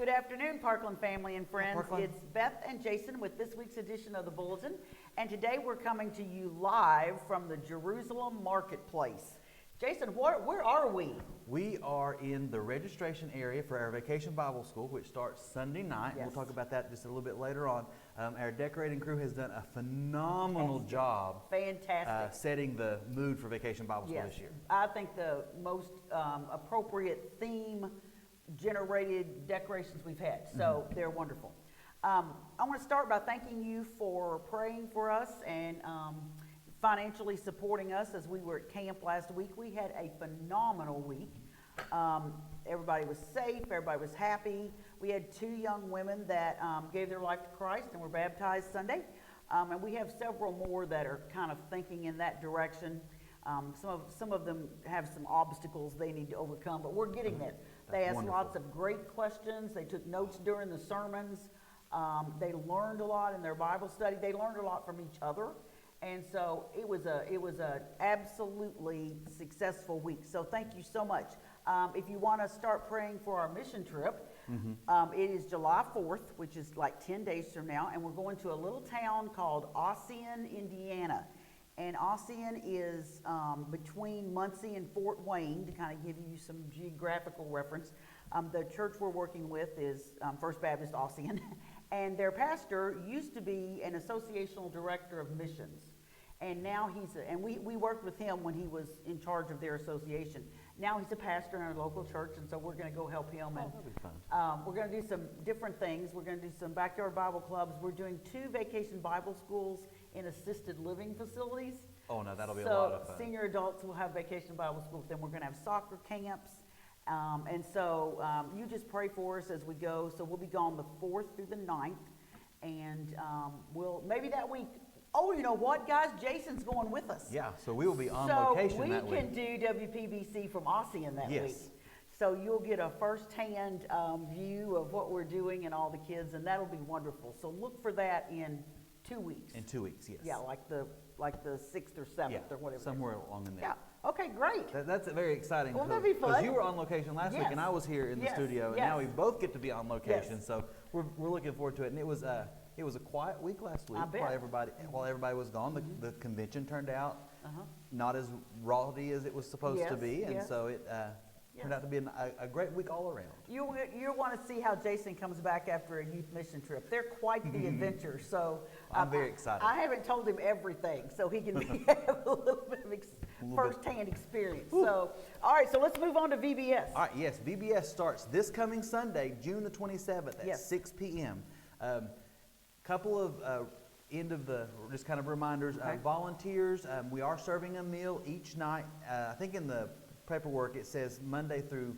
Good afternoon, Parkland family and friends. Parkland. It's Beth and Jason with this week's edition of the Bulletin. And today we're coming to you live from the Jerusalem Marketplace. Jason, where are we? We are in the registration area for our Vacation Bible School, which starts Sunday night. Yes. We'll talk about that just a little bit later on. Our decorating crew has done a phenomenal job Fantastic. setting the mood for Vacation Bible School this year. I think the most appropriate theme-generated decorations we've had. So they're wonderful. I want to start by thanking you for praying for us and financially supporting us as we were at camp last week. We had a phenomenal week. Everybody was safe. Everybody was happy. We had 2 young women that gave their life to Christ and were baptized Sunday. And we have several more that are kind of thinking in that direction. Some of them have some obstacles they need to overcome, but we're getting there. They asked lots of great questions. They took notes during the sermons. They learned a lot in their Bible study. They learned a lot from each other. And so it was a absolutely successful week. So thank you so much. If you want to start praying for our mission trip, it is July 4th, which is like 10 days from now, and we're going to a little town called Ossian, Indiana. And Ossian is between Muncie and Fort Wayne, to kind of give you some geographical reference. The church we're working with is First Baptist Ossian, and their pastor used to be an associational director of missions. And now we worked with him when he was in charge of their association. Now he's a pastor in our local church, and so we're going to go help him. And that'll be fun. we're going to do some different things. We're going to do some backyard Bible clubs. We're doing 2 vacation Bible schools in assisted living facilities. Oh, no, that'll be a lot of fun. So senior adults will have vacation Bible schools. Then we're going to have soccer camps. And so you just pray for us as we go. So we'll be gone the 4th through the 9th. And we'll maybe that week. Oh, you know what, guys? Jason's going with us. Yeah, so we will be on location that week. So we can do WPBC from Ossian that week. Yes. So you'll get a first-hand view of what we're doing and all the kids, and that'll be wonderful. So look for that in 2 weeks. In 2 weeks, yes. Yeah, like the 6th or 7th or whatever. Somewhere along in there. Yeah. Okay, great. That's very exciting. Won't that be fun? Because you were on location last week, Yes. and I was here in the Yes. studio, and Yes. now we both get to be on location. Yes. So we're looking forward to it. And it was a quiet week last week I bet. while everybody was gone. The convention turned out Uh-huh. not as rowdy as it was supposed to Yes, be, and yes. so it turned out to be a great week all around. You'll want to see how Jason comes back after a youth mission trip. They're quite the adventure. So I'm very excited. I haven't told him everything, so he can have a little bit of first-hand experience. So, all right, so let's move on to VBS. All right, yes, VBS starts this coming Sunday, June the 27th at 6 p.m. Couple of just kind of reminders. Okay. Volunteers, we are serving a meal each night. I think in the paperwork it says Monday through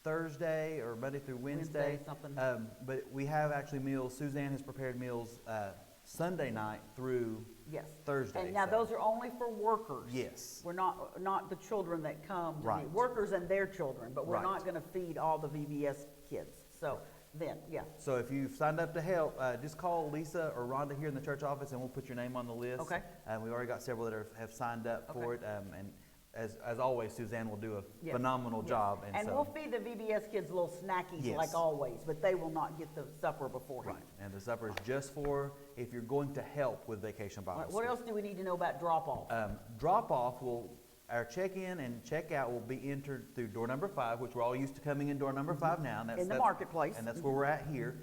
Thursday or Monday through Wednesday. Something. But we have actually meals. Suzanne has prepared meals Sunday night through Thursday. And now those are only for workers. Yes. We're not the children that come. Right. Workers and their children, but we're Right. not going to feed all the VBS kids. So then, So if you've signed up to help, just call Lisa or Rhonda here in the church office, and we'll put your name on the list. Okay. We've already got several that have signed up for Okay. it, and as always, Suzanne will do a Yes. phenomenal Yes. job. And so, we'll feed the VBS kids little snackies Yes. like always, but they will not get the supper beforehand. right, and the supper is just for if you're going to help with Vacation Bible All right, School. what else do we need to know about drop-off? Drop-off our check-in and check-out will be entered through door number 5, which we're all used to coming in door number 5 now. And In the marketplace. And that's where we're at here.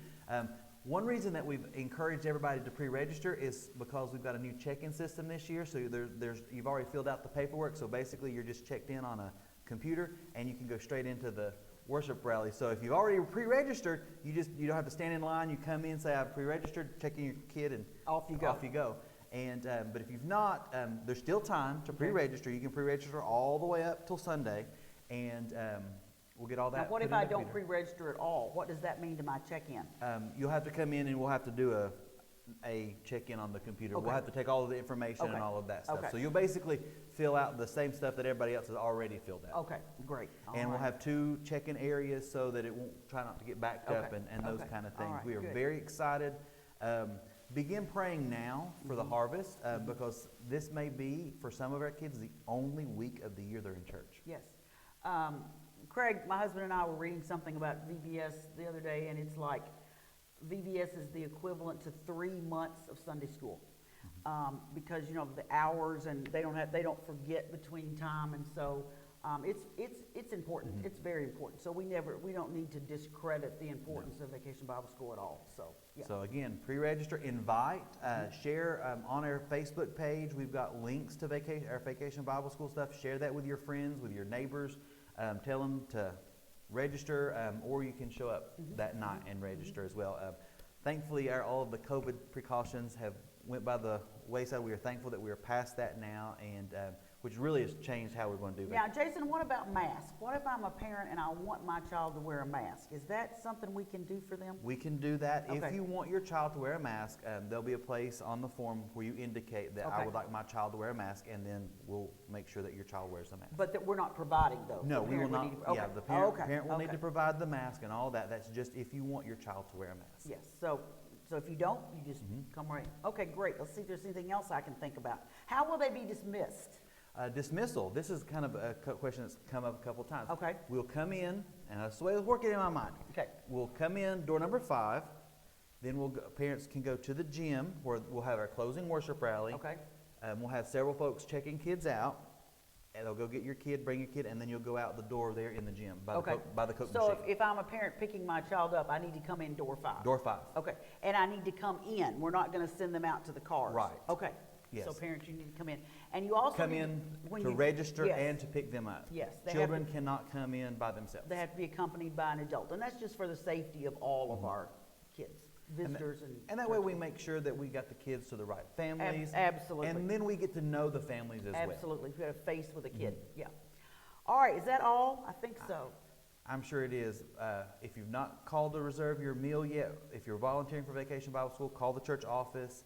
One reason that we've encouraged everybody to pre-register is because we've got a new check-in system this year. So you've already filled out the paperwork. So basically, you're just checked in on a computer, and you can go straight into the worship rally. So if you've already pre-registered, you don't have to stand in line. You come in, say I've pre-registered, check in your kid, and Off you go. Off you go. And but if you've not, there's still time to pre-register. You can pre-register all the way up till Sunday, and we'll get all that. Now, what put if in I the don't computer. pre-register at all? What does that mean to my check-in? You'll have to come in, and we'll have to do a check-in on the computer. Okay. We'll have to take all of the information Okay. and all of that stuff. Okay. So you'll basically fill out the same stuff that everybody else has already filled out. Okay, great. And All we'll right. have 2 check-in areas so that it won't try not to get backed up Okay. and those Okay. kind of All things. right, We are good. very excited. Begin praying now for the harvest because this may be, for some of our kids, the only week of the year they're in church. Yes. Craig, my husband and I were reading something about VBS the other day, and it's like VBS is the equivalent to 3 months of Sunday school. Because the hours, and they don't forget between time, and so it's important. It's very important. So we don't need to discredit the importance of Vacation Bible School at all. So yeah. So again, pre-register, invite, share on our Facebook page. We've got links to our Vacation Bible School stuff. Share that with your friends, with your neighbors. Tell them to register, or you can show up that night and register as well. Thankfully, all of the COVID precautions have went by the wayside. We are thankful that we are past that now, and which really has changed how we're going to do Now, that. Jason, what about masks? What if I'm a parent and I want my child to wear a mask? Is that something we can do for them? We can do that. Okay. If you want your child to wear a mask, there'll be a place on the form where you indicate that I Okay. would like my child to wear a mask, and then we'll make sure that your child wears a mask. But that we're not providing those. No, The we will parent not. would need to- Yeah, okay. the parent, Okay. parent will need Okay. to provide the mask and all that. That's just if you want your child to wear a mask. Yes, so if you don't, you just come right in. Okay, great. Let's see if there's anything else I can think about. How will they be dismissed? Dismissal. This is kind of a question that's come up a couple of times. Okay. We'll come in, and that's the way it's working in my mind. Okay. We'll come in door number 5. Then parents can go to the gym where we'll have our closing worship rally. Okay. We'll have several folks checking kids out. And they'll go get your kid, bring your kid, and then you'll go out the door there in the gym by Okay. the Coke So machine. if I'm a parent picking my child up, I need to come in door 5. Door 5. Okay, and I need to come in. We're not going to send them out to the cars. Right. Okay. Yes. So parents, you need to come in, and you also Come need in when to you- register yes, and to pick them up. Yes, they have Children to- cannot come in by themselves. They have to be accompanied by an adult, and that's just for the safety of all of our kids, visitors, And that way we make sure that we got the kids to the right families. Absolutely. And then we get to know the families as well. Absolutely, we have a face with a kid. Yeah. All right, is that all? I think so. I'm sure it is. If you've not called to reserve your meal yet, if you're volunteering for Vacation Bible School, call the church office.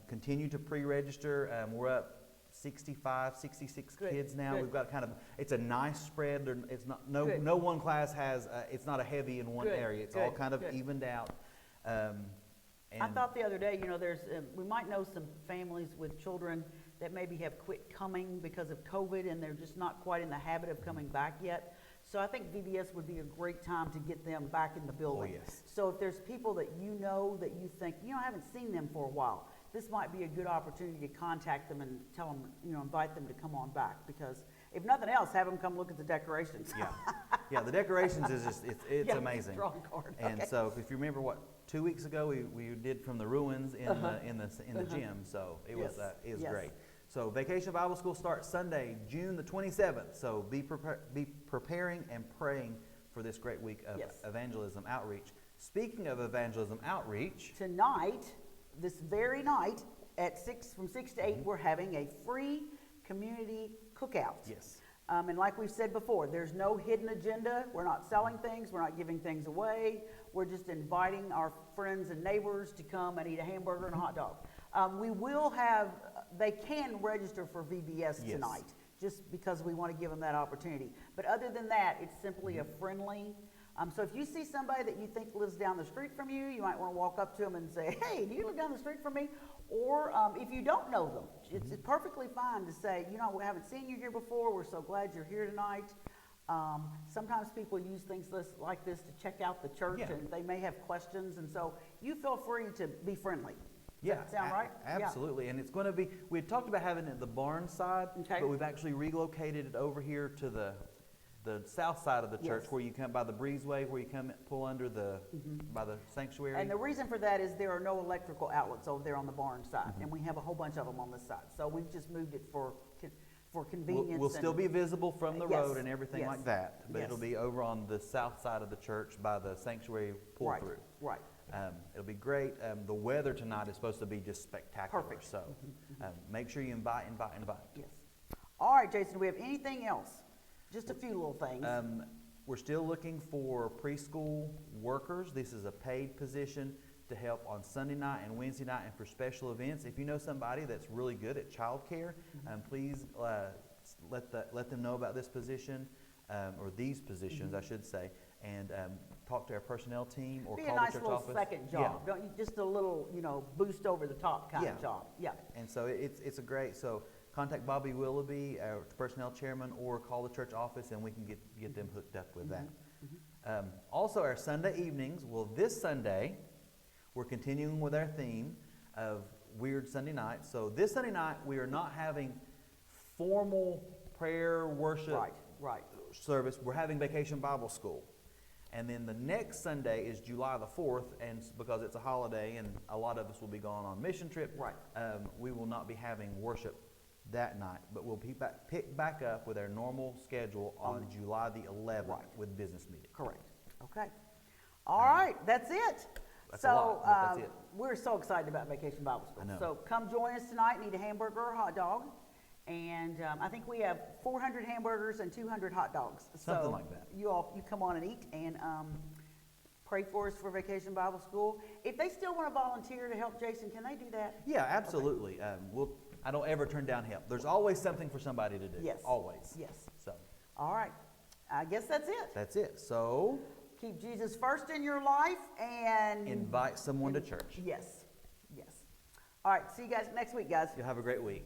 Continue to pre-register. We're up 65, 66 Good, kids now. good. We've got it's a nice spread. It's not Good. no one class has. It's not a heavy in one Good, area. It's all good, kind of good. evened out. I thought the other day, there's we might know some families with children that maybe have quit coming because of COVID, and they're just not quite in the habit of coming back yet. So I think VBS would be a great time to get them back in the building. Oh, yes. So if there's people that that you think, I haven't seen them for a while, this might be a good opportunity to contact them and tell them, invite them to come on back. Because if nothing else, have them come look at the decorations. Yeah, the decorations is just, it's Yeah, amazing. drawing card. And Okay. so if you remember 2 weeks ago, we did from the ruins in the gym. So it was Yes. great. So Vacation Bible School starts Sunday, June the 27th. So be preparing and praying for this great week of Yes. evangelism outreach. Speaking of evangelism outreach, Tonight, this very night, from 6 to 8, we're having a free community cookout. yes, And like we've said before, there's no hidden agenda. We're not selling things. We're not giving things away. We're just inviting our friends and neighbors to come and eat a hamburger and a hot dog. They can register for VBS Yes. tonight, just because we want to give them that opportunity. But other than that, it's simply a friendly. So if you see somebody that you think lives down the street from you, you might want to walk up to them and say, "Hey, do you live down the street from me?" Or if you don't know them, it's perfectly fine to say, "We haven't seen you here before. We're so glad you're here tonight." Sometimes people use things like this to check out the church, Yeah. and they may have questions, and so you feel free to be friendly. Does yeah, that sound right? Yeah. absolutely. And it's going to be. We had talked about having it at the barn side, Okay. but we've actually relocated it over here to the south side of the church, Yes. where you come by the breezeway, where you come pull under by the sanctuary. And the reason for that is there are no electrical outlets over there on the barn side, and we have a whole bunch of them on this side. So we've just moved it for convenience. We'll still be visible from the Yes, road and everything yes, like that, but yes. it'll be over on the south side of the church by the sanctuary pull Right, through. right. It'll be great. The weather tonight is supposed to be just spectacular. Perfect. So make sure you invite. Yes. All right, Jason, do we have anything else? Just a few little things. We're still looking for preschool workers. This is a paid position to help on Sunday night and Wednesday night and for special events. If you know somebody that's really good at childcare, please let them know about this position, or these positions, I should say, and talk to our personnel team or Be call a nice the church little office. second job, don't you? Just a little, boost over the top kind of job. Yeah. And so it's a great, so contact Bobby Willoughby, our personnel chairman, or call the church office and we can get them hooked up with that. Also, our Sunday evenings, well, this Sunday, we're continuing with our theme of Weird Sunday Night. So this Sunday night, we are not having formal prayer, worship service. We're having Vacation Bible School. And then the next Sunday is July the 4th, and because it's a holiday and a lot of us will be gone on mission trip, we will not be having worship that night. But we'll pick back up with our normal schedule on July the 11th with business meeting. Correct. Okay. All right, that's it. That's a lot, but that's it. We're so excited about Vacation Bible School. I know. So come join us tonight. Need a hamburger or a hot dog. And I think we have 400 hamburgers and 200 hot dogs. Something like that. You come on and eat and pray for us for Vacation Bible School. If they still want to volunteer to help Jason, can they do that? Yeah, absolutely. Okay. I don't ever turn down help. There's always something for somebody to do. Yes. Always. Yes. So. All right. I guess that's it. That's it. So. Keep Jesus first in your life and invite someone to church. Yes. Yes. All right. See you guys next week, guys. You'll have a great week.